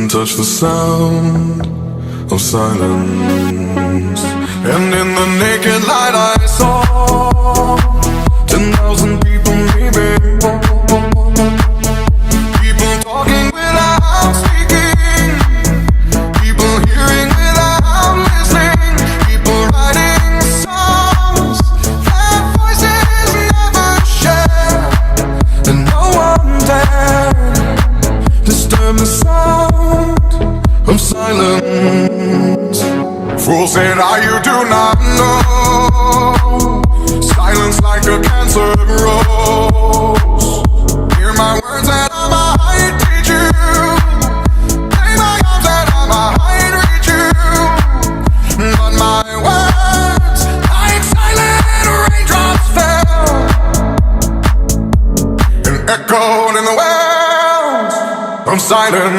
couldn't touch the sound of silence. And in the naked light I saw 10,000 people maybe, people talking without speaking, people hearing without listening, people writing songs that voices never share, and no one dared disturb the sound of silence. Fool said, you do not know. Silence like a cancer grows. Hear my words and I might teach you. Play my arms and I might reach you. But my words, like silent raindrops, fell and echoed in the wells of silence.